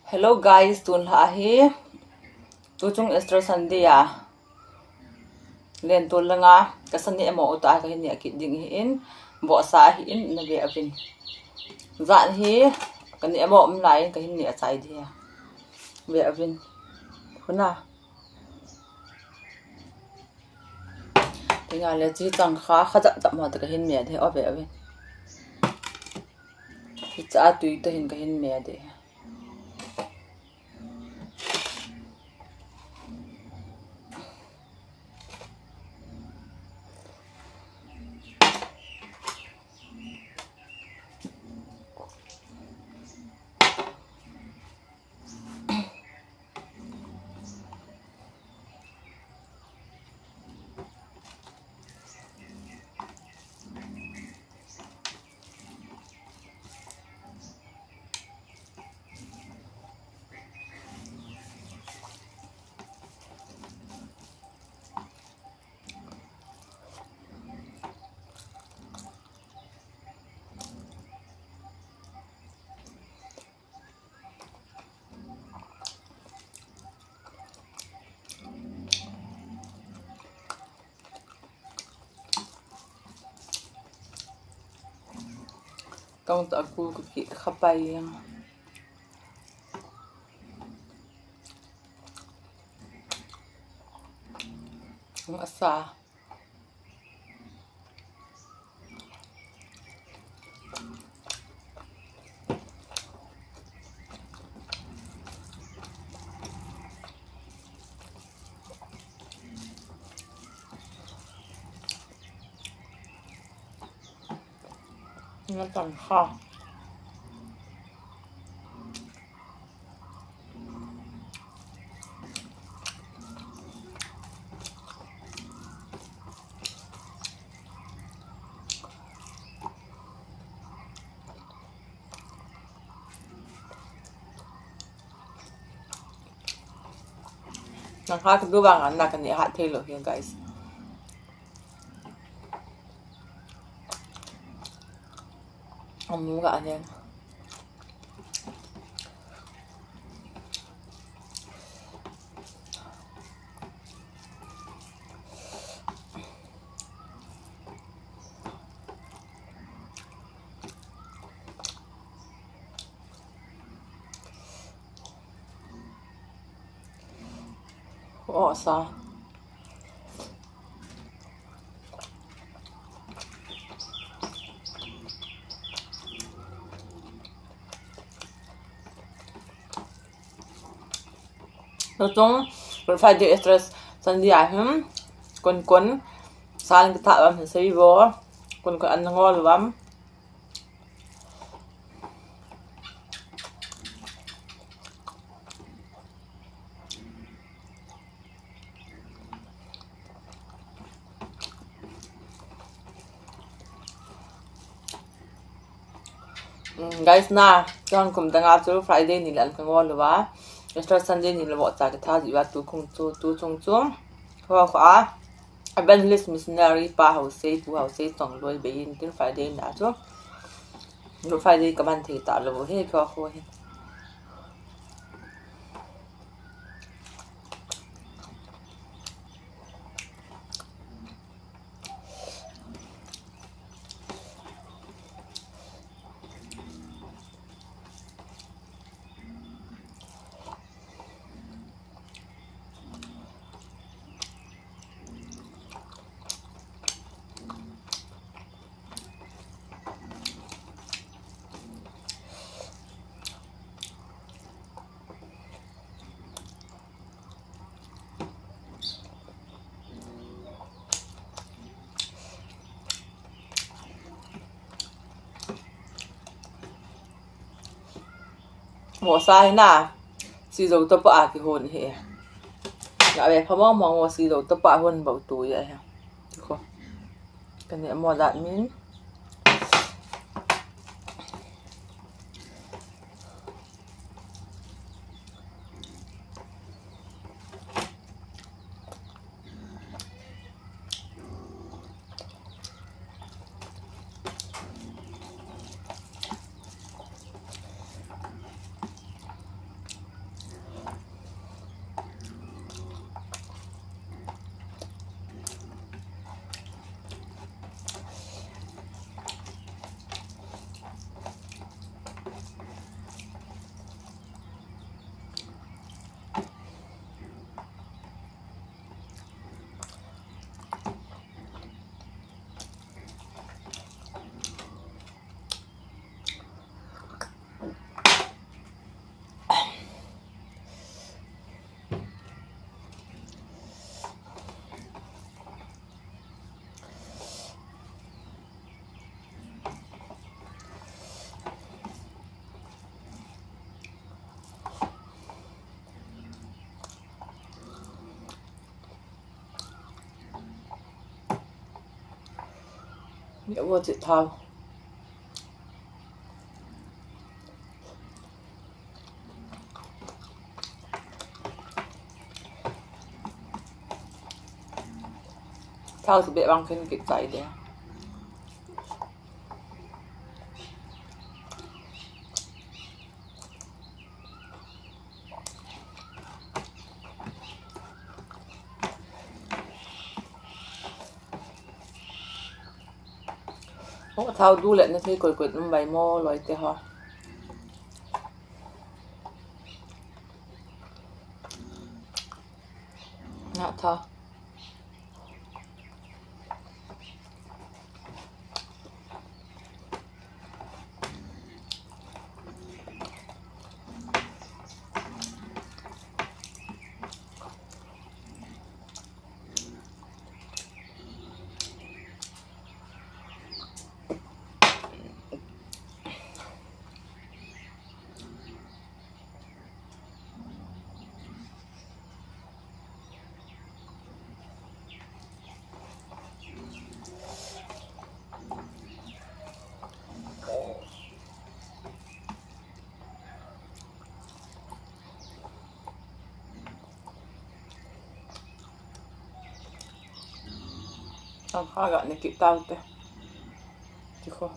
Hello guys, tun ha hi tu chung Easter Sunday à len tol langa ka sani emo uta ka hin ya ki ding hi in bo sa hi in na be avin zan hi ka ni emo lai ka hin ni a chai dia be avin huna tinga le chi chang kha khaja ta ma ta ka hin me de o be avin hi cha tui ta hin ka hin me de tông ta ku ki khapai yang asa nó còn kho nang ha ku bang an na kan ni ha thelo here guys ga anh em sao nói chung rồi phải đi stress Sunday à hum con sang cái thợ làm xây vô con ăn ngon lắm guys na chọn cùng tanga chu Friday ni lan ngon lwa Easter Sunday ni lo cha cái tha diwa tu chung chung kho evangelist missionary pa hau sei tong loi be in tin Friday na chu Friday ka man thi ta lo he kho he mo sai na si zo to pa ki hon he ya be phamo mo si zo to pa hon bau tu ya ha ko kan ne mo dat min Nhớ vô chị thao. Thao thì bị băng kinh kịp dậy đấy. Thao đu lên nó thấy quỷ quỷ nó bày mô loại tê ho. Nạ thao. Không khó gọi này kịp tao tê. Chứ không.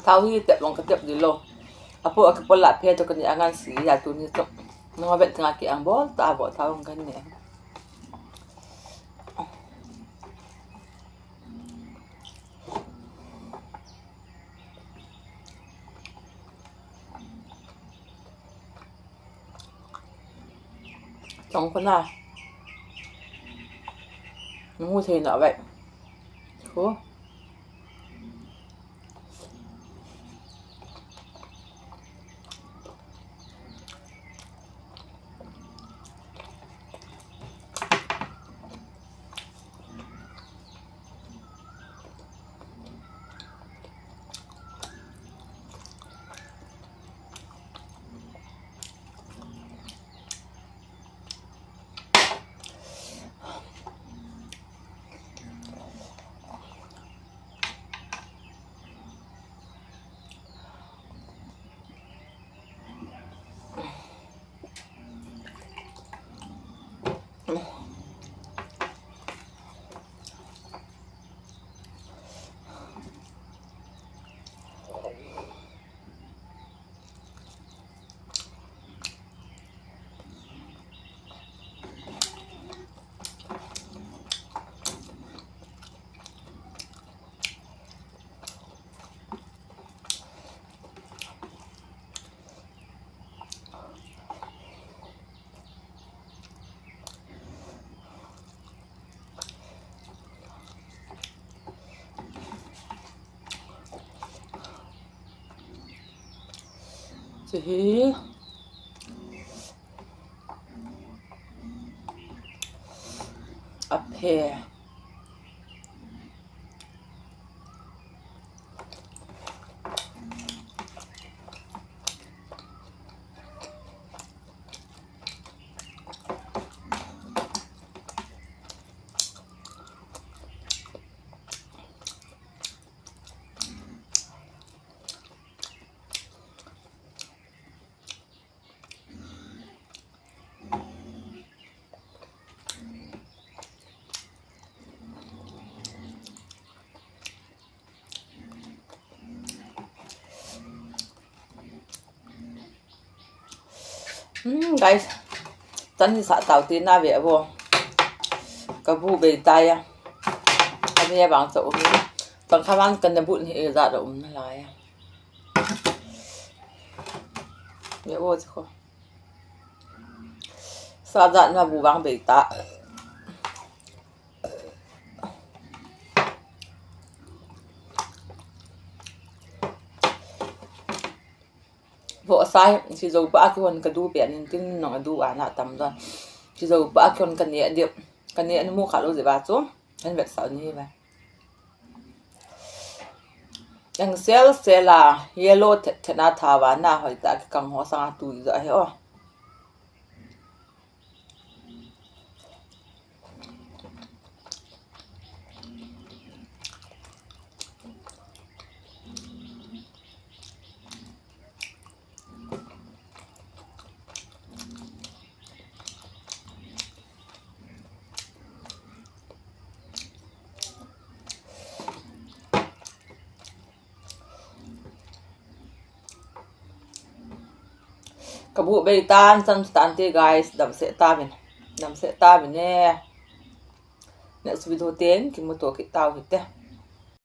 Tao hi tiap long ketiap di lo. Apo aku pola pia to kan angan si ya tu ni to. Nang abet tengah ki ang bol ta bo tao kan ni. Trong con nào. Nó ngu thì nọ vậy. Ủa. Chị up here. Guys, tan thì xả tàu tiền na về vô. Cái vụ bề tay à. Anh em bằng chỗ bằng khả năng cần bụi thì ra độ nó lại. Về vô chứ không. Sao dặn là vụ bằng bề tạ. sai chỉ dầu ba cái hồn cái đu biển nên tiếng nó đu à nạ tầm rồi chỉ dầu ba cái hồn cái nhẹ nó mua khá lâu rồi bà chú anh biết sao như vậy yang sel là yellow thế na thà và na hỏi ta cái cẳng hoa sang tuổi rồi hiểu kabu be tan tan te guys dam se ta bin nè next video ten ki mo to ki tao hite